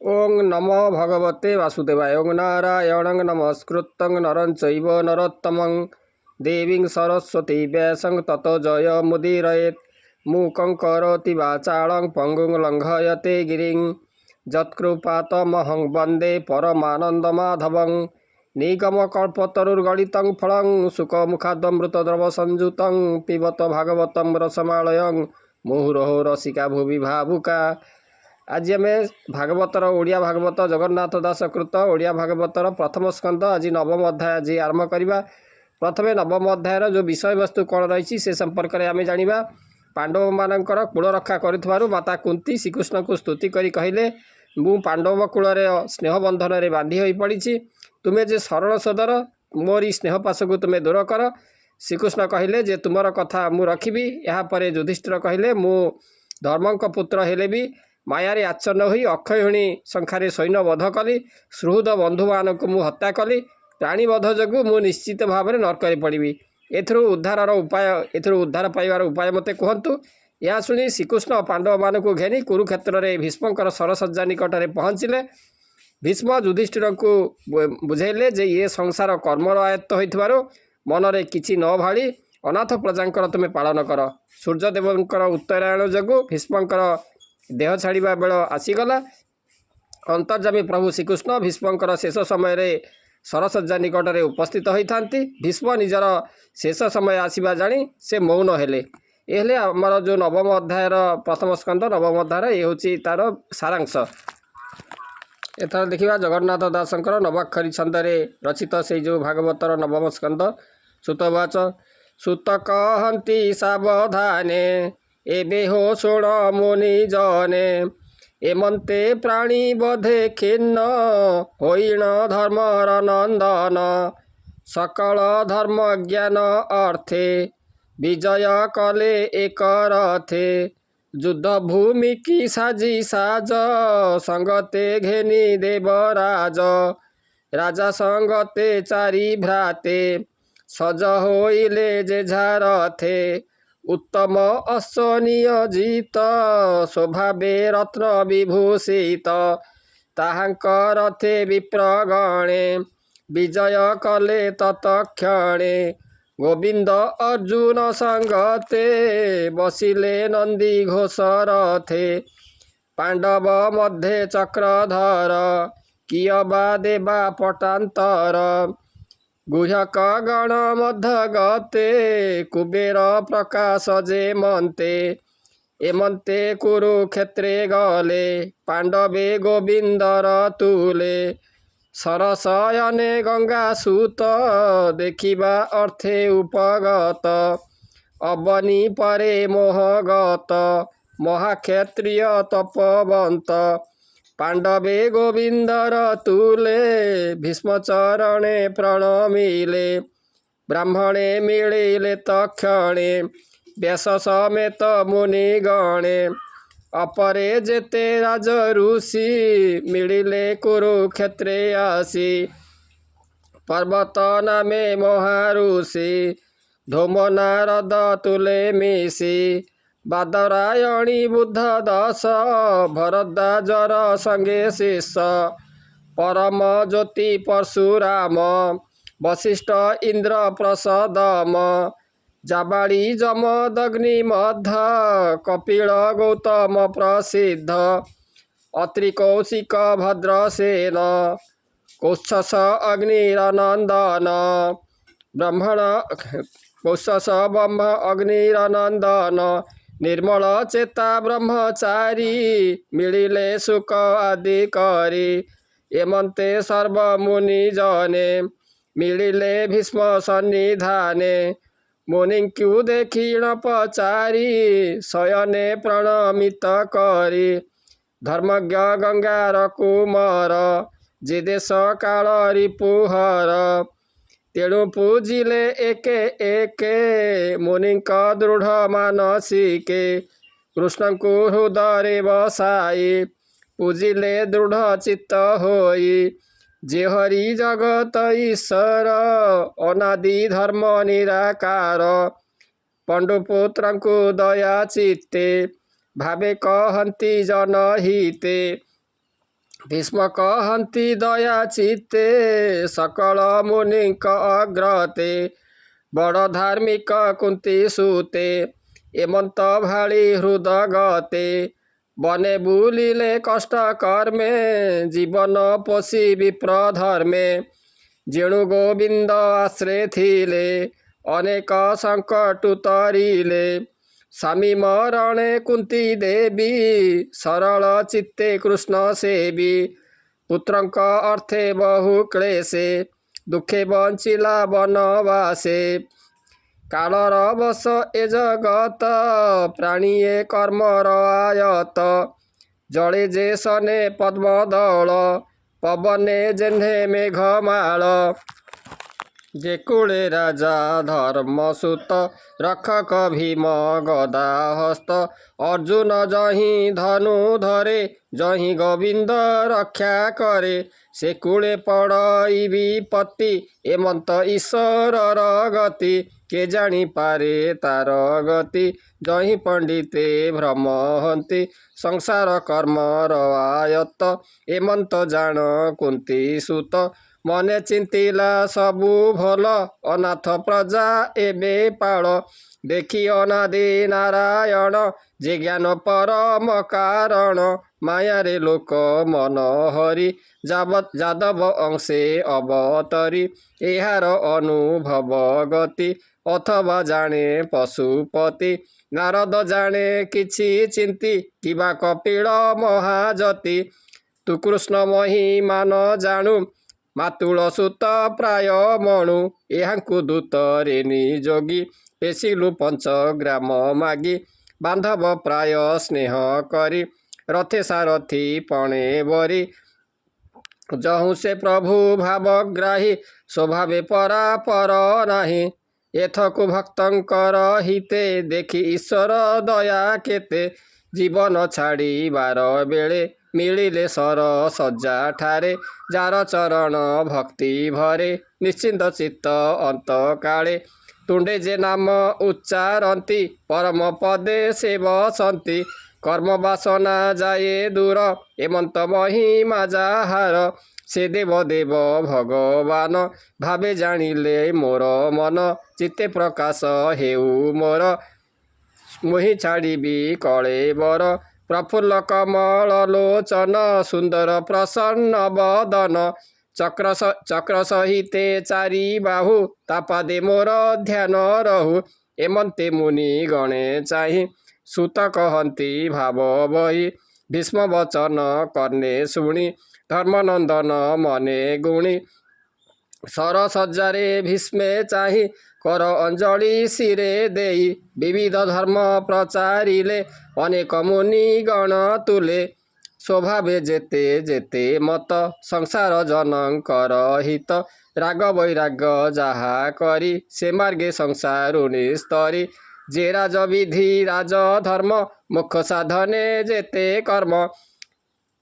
ओं नमो भगवते वासुदेवाय। ओं नारायणं नमस्कृतं नरं चैव नरोत्तमं देवीं सरस्वती व्यासं ततो जयमुदीरयेत्। मूकं करोति वाचालं पङ्गुं लङ्घयते गिरिं यत्कृपातमहं वन्दे परमानन्दमाधवं। निगमकल्पतरुर्गलितं फलं सुखमुखादमृतद्रवसंयुतं पिबत भागवतं रसमालयं मुहुरहो रसिका भुवि भावुका। आज आम भागवतर ओडिया भागवत जगन्नाथ दास कृत ओडिया भागवतर प्रथम स्कंद आज नवम अध्याय आज आरंभ करवा। प्रथम नवम अध्यायर जो विषय वस्तु कौन रही से संपर्क में आम जाना। पांडव मानकर कूल रक्षा कर माता कुंती श्रीकृष्ण को स्तुति करी कहले मु पांडव कूल स्नेह बंधन में बांधी हो पड़ी तुम्हें जे शरण सदर मोरी स्नेह पाश को तुम्हें दूर कर। श्रीकृष्ण कहले जे तुमर कथा मु रखी। यापर युधिष्ठिर कहले मु धर्मक पुत्र हेले भी मायारे आच्छन्न होई अक्षयणी संख्यार सैन्य बध कली सुहृद बंधु मानक मु हत्या कली प्राणीबध जो मु निश्चित भाव में नरक पड़ी। उद्धार उपाय उद्धार पाइबार उपाय मते कहतु। यह शुणी श्रीकृष्ण पांडव मान को घेनी कुरुक्षेत्र में भीष्मकर सरसज्जा निकट में पहुँचिले। भीष्म युधिष्ठिर को बुझेले जे ये संसार कर्मर आयत्त हो मनरे किछि न भाड़ी अनाथ प्रजांकर तुम्हें पालन कर। सूर्यदेवंकर उत्तरायण जगु भीष्मकर देह छाड़ा बेल आसीगला। अंतर्जामी प्रभु श्रीकृष्ण भीष्मकर शेष समय रे सरसज्जा निकट में उपस्थित होता। भीष्म निजर शेष समय आसवा जानी से मौन हेले। ये आमर जो नवम अध्यायर प्रथम स्कंद नवम अध्याय ये हूँ तार सारांश। एथर देखा जगन्नाथ दासंकर नवाक्षरी छंदे रचित से जो भागवतर नवम स्कंद। सुतवाच सुत कहती सावधाने एबे हो शुण मुनि जने एमंते प्राणी बधे खिन्न होइण धर्मर नंदन सकल धर्म ज्ञान अर्थे विजय कले एक रथे युद्ध भूमि की साजी साज संगते घेनी देवराज राजा संगते चारि भ्राते सज होइले जे झारथे उत्तम अश्वनियोजित स्वभावे रत्न विभूषित ताहांकर थे विप्रगणे विजय कले तत्क्षणे गोविंद अर्जुन संगते बसिले नंदी घोषर थे पांडव मध्ये चक्रधर कियबा देवा पटांतर गुह्यक गण मध्य गते कुबेर प्रकाश जे मंते एमंते कुरुक्षेत्रे गले पांडवे गोविंदर तुले सरसयने गंगा सूत देखिबा अर्थे उपगत अवनी परे मोहगत महाक्षत्रिय तपवंत पांडवे गोविंदर तुले भीष्मचरणे प्रणमिले ब्राह्मणे मिलिले तक्षणे व्यास समेत मुनिगणे अपरे जेते राज ऋषि मिलिले कुरुक्षेत्रे आसी पर्वत नामे महाऋषि धूम नारद तुले मिशी बादरायणी बुद्ध दस भरद्वाजर संगे शिष परम ज्योति परशुराम वशिष्ठ इंद्र प्रसदम जाबाड़ी जमदग्नि मध्य कपिल गौतम प्रसिद्ध अत्रि कौशिक भद्रसेन कौत्सस अग्निरनंदन ब्रह्मण कौत्सस ब्रह्म अग्निरनंदन निर्मल चेता ब्रह्मचारी मिलिले सुख आदि करी एमंते सर्वमुनि जने मिलिले भीष्म सन्निधाने मुनिंक्यु देखिण पचारी शयने प्रणमित करी धर्मज्ञ गंगार कुमार जे देश काल रिपुहर तेणु पूजिले एके एके मुनिक दृढ़ मानसिके कृष्ण को हृदय बसाई पूजिले दृढ़ चित्त होई जे हरि जगत ईश्वर अनादि धर्म निराकार पंडुपुत्र को दया चित्ते भावे कहती जनहिते भीष्म कहन्ति दया चित्ते सकल मुनिक अग्रते बड़ धार्मिक कुन्ती सुते एमंत भाଳି हृदगते बने बुलिले कष्ट कर्मे जीवन पोषी विप्र धर्मे जेणु गोविंद आश्रे थिले अनेक संकट तरिले स्वामी मरणे कुंती देवी सरल चित्ते कृष्ण सेवी पुत्रंक अर्थे बहु क्लेशे दुखे बंचिला बनवासे कालर बस ए जगत प्राणीए कर्मर आयत जले जे सने पद्मदल पवने जेन्हे मेघमाल जेकुळे राजा धर्मसुत रक्षक भीम गदा हस्त अर्जुन जही धनु धरे जही गोविंद रक्षा करे से कूले पड़ई विपत्ति एमंत ईश्वर गति के जानी पारे तार गति जही पंडिते भ्रम हंती संसार कर्मर आयत एमंत जान कुंती सुत मने चिंतिला सबु भल अनाथ प्रजा एबे पाल देखी अनादि नारायण जे ज्ञान परम कारण माया रे लोक मन हरि जादव अंशे अवतरी एहार अनुभव गति अथवा जाने पशुपति नारद जाने किछि चिंती किबा कपिल महाजति तु कृष्ण महिमा न जाणु मातुल सुत प्राय मणु एहांकु दूत रे निजोगी पेशिलु पंचग्राम मागी बांधव प्राय स्नेह करी रथे सारथी पणे बरी जहु से प्रभु भावग्राही स्वभावे परापर नाही एथकु भक्तंकर हिते देखी ईश्वर दया केते जीवन छाड़ी बार बेले मिलिले सर सज्जा ठारे जार चरण भक्ति भरे निश्चिंत चित्त अंत काले तुंडे जे नाम उच्चारती परम पदे से बसंती कर्म वासना जाए दूर एमंत महिमा जाहार से देव देव भगवान भावे जानिले मोर मन चित्ते प्रकाश हेउ मोर मुहि छाड़बी कले बर प्रफुल्ल कमल लोचन सुंदर प्रसन्न बदन चक्र सहिते चारि बाहु तापादे मोर ध्यान रहु एमंते मुनि गणे चाहि सुत कहन्ति भाव बही भीष्म वचन कर्णे शुणी धर्मनंदन मने गुणी सर सज्जारे भीष्मे चाहि कर अंजलि शिरे देई विविध धर्म प्रचारिले अनेक मुनि गण तुले स्वभावे जेते जेते मत संसार जनकर हित राग वैराग जाहा करी से मार्गे संसारुणी स्तरी जे राज विधि राज धर्म मुख साधने जेते कर्म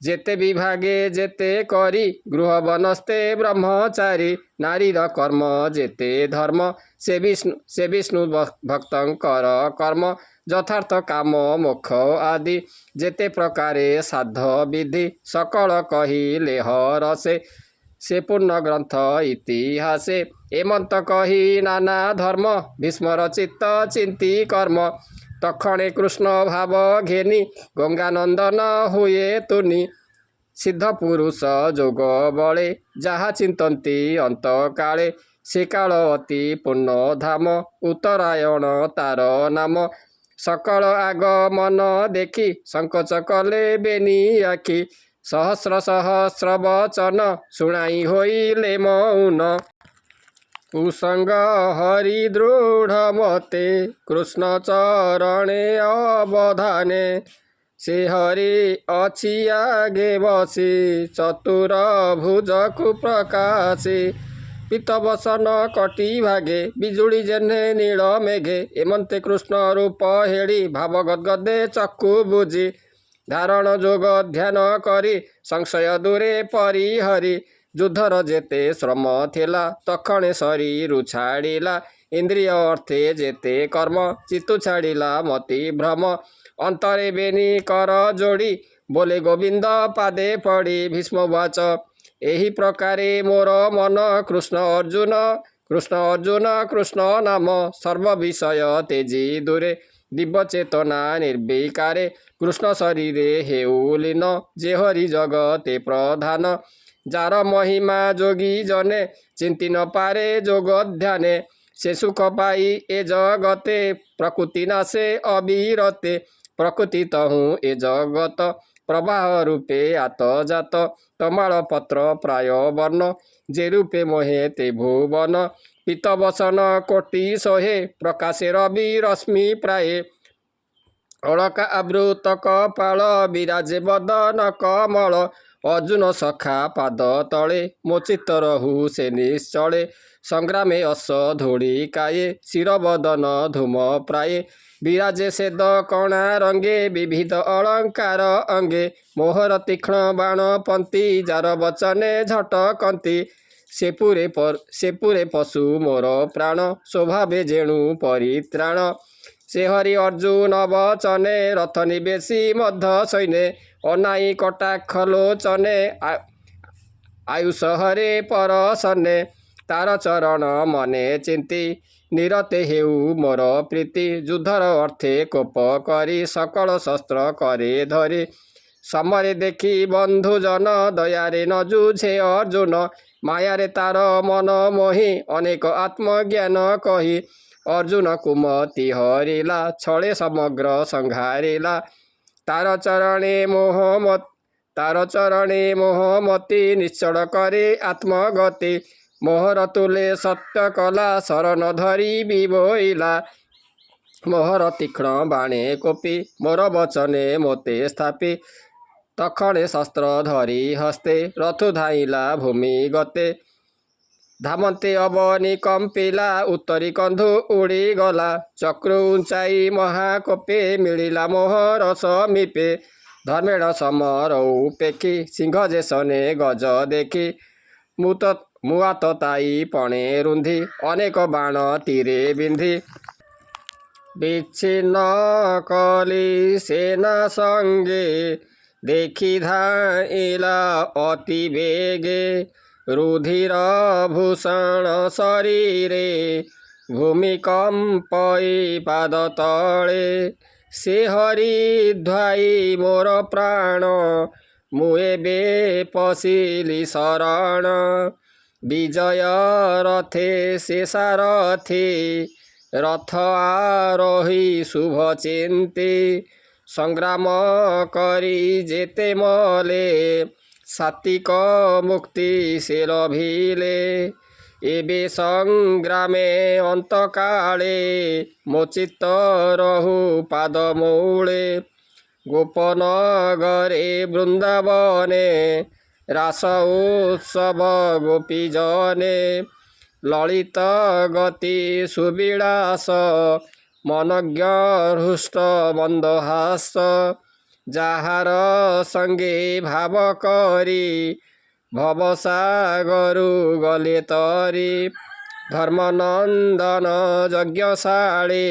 जेते विभागे जेते करी गृह वनस्ते ब्रह्मचारी नारीर कर्म जेते धर्म से विष्णु भक्तंकर कर्म यथार्थ काम मोक्ष आदि जेते प्रकारे साध विधि सकल कहिले हरसे से पूर्ण ग्रंथ इतिहासे एमंत कही नाना धर्म भीष्मर चित्त चिंती कर्म तक्षणे कृष्ण भाव घेनी गंगानंदन हुए तुनि सिद्ध पुरुष जोग बळे जहा चिंतन्ति अंत काले से काल अति पूर्ण धाम उत्तरायण तार नाम सकल आगमन देखी संकोच कले बेनी आखि सहस्र सहस्र वचन शुणाई होइले मौन कुसंग हरि दृढ़ मते कृष्ण चरणे अवधाने से हरि अछि आगे बसी चतुर भुजकु प्रकाशे पीतवसन कटी भागे बिजुली जेन्हे नील मेघे एमंते कृष्ण रूप हेड़ी भाव गदगदे चक्षु बुझी धारण जोग ध्यान करी संशय दूरे परिहरी युद्धर जेते श्रम थिला तक्षणे शरीरु छाड़िला इंद्रिय अर्थे जेते कर्म चित्तु छाड़िला मति भ्रम अंतरे बेनी कर जोड़ी बोले गोविंद पादे पड़ी भीष्मवाच एहि प्रकारे मोर मन कृष्ण अर्जुन कृष्ण अर्जुन कृष्ण नाम सर्व विषय तेजी दूरे दिव्य चेतना निर्विकारे कृष्ण शरीरे हेउलीन जे हरि जगते प्रधान जार महिमा जोगी जने चिंती न पारे जोग ध्याने से सुख पाई ए जगते प्रकृति नाशे अविरते प्रकृति तहु ए जगत प्रवाह रूपे आत जात तमाल पत्र प्राय वर्ण जे रूपे मोहे ते भुवन पीत बसन कोटि सोहे प्रकाशे रवि रश्मि प्राये अलका आवृत कपाल विराजे बदन कमल अर्जुन सखा पाद तले मो चित्त रहु से निश्चले संग्रामे अस धूड़ी काये शिरबदन धूम प्राये विराजे सेद कणा रंगे विविध अलंकार अंगे मोहर तीक्ष्ण बाण पंती जार वचने झटकंती से पूरे पशु मोर प्राण स्वभावे जेणु परित्राण से हरि अर्जुन वचने रथ निवेशी मध्य सैने अनाई कटाक्ष लोचने आयुष हरे परसने तार चरण मने चिंती निरते हेउ मोर प्रीति युद्धर अर्थे कोप करी सकल शस्त्र करे धरी समरे देखी बंधुजन दयारे न जुझे अर्जुन मायारे तार मन मोहि अनेक आत्मज्ञान कही अर्जुन कुमति हरिला छळे समग्र संहारिला तार चरणे मोहमती निश्चल करे आत्मगति मोहर तुले सत्य कला शरण धरी विभोइला मोहर तीक्ष्ण बाणे कोपी मोर वचने मोते स्थापी तक्षणे शस्त्र धरी हस्ते रथु धाइला भूमि गते धामन्ते अवनी कंपिला उत्तरी कंधु उड़ी गला चक्रु उंचाई महाकोपे मिलिला मोहर समीपे धर्मेण समरौ पेखी सिंह जेसने गज देखी मुआत ताई पणे रुंधी अनेक बाण तीरे बिंधी विच्छिन्न कली सेना संगे देखी धाइला अति वेगे रुधिर भूषण शरीरे भूमिकंपई पाद तले से हरि ध्वाई मोर प्राण मुए बे पशिली शरण विजय रथे से सारथी रथ आरोही शुभ चिंती संग्राम करी जेते मले सात्विक मुक्ति से लभिले एबे संग्रामे अंतकाले मो चित्त रहु पाद मूले गोपनगरे वृंदावने रास उत्सव गोपीजने ललित गति सुविलास मनज्ञ हृष्ट मंदहास जाहार संगे भाव करी भवसागरु गले तरी धर्मनंदन यज्ञशाळे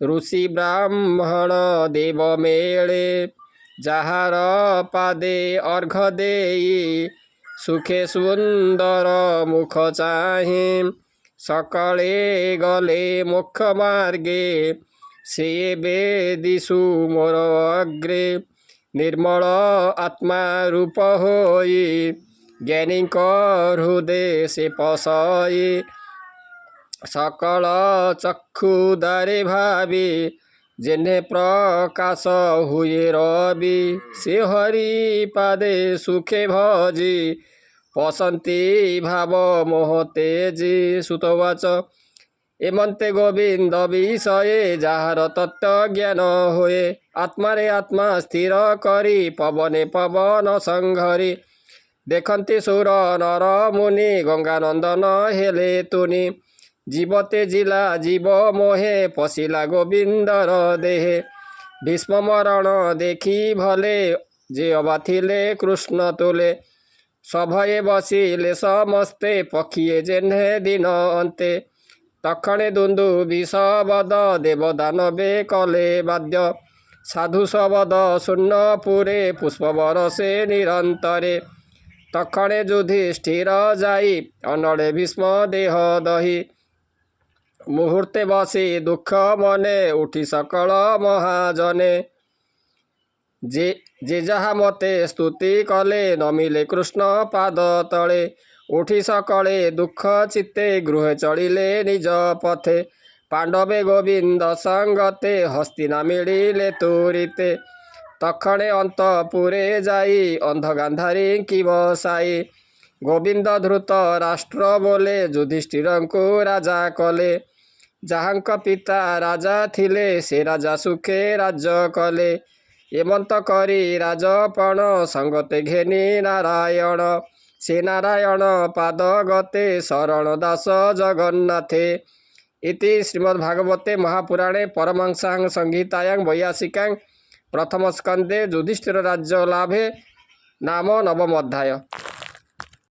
ऋषि ब्राह्मण देव मेळे जाहार पादे अर्घ देई सुखे सुंदर मुख चाहे सकळे गले मोक्ष मार्गे से बे दिशु मोर अग्रे निर्मल आत्मा रूप होई ज्ञानी हृदय से पसई सकल चक्षुदारे भावी जेने प्रकाश हुए रवि से हरि पादे सुखे भजी पसंती भाव मोह तेजी सुतवाच एमंते गोविंद विषये जाहार तत्व ज्ञान हुए आत्मारे आत्मा स्थिर करी पवने पवन संघरी देखंती सुर नर मुनि गंगानंदन हेले तुनि जीवते जिला जीव मोहे पशिला गोविंदर देहे भीष्म मरण देखी भले जे अबा थिले कृष्ण तुले सभये बसिले समस्ते पक्षिए जेन्हे दिन अंते तक्षणे दुंदु विषबद देवदानवे कले बाद्य साधु शबद शून्यपुरे पुष्पबरसे निरंतरे तक्षणे युधिष्ठिर जाई अनड़े भीष्म देह दही मुहूर्ते बसी दुख मने उठी सकल महाजने जे जहा मते स्तुति कले नमिले कृष्ण पाद तले उठी सकले दुख चित्ते गृहे चलिले निज पथे पांडवे गोविंद संगते हस्तिना मिलिले तुरिते तक्षणे अंतपुरे जाई अंध गांधारी कि बसाई गोविंद धृत राष्ट्र बोले युधिष्ठिर को राजा कले जहांक पिता राजा थिले से राजा सुखे राज्य कले एमंत करी राजपण संगते घेनी नारायण से नारायण पाद गते शरण दास जगन्नाथे इति श्रीमद्भागवते महापुराणे परमहंसां संहितायां वैयासिकां प्रथम स्कंदे युधिष्ठिर राज्य लाभे नाम नवम अध्याय।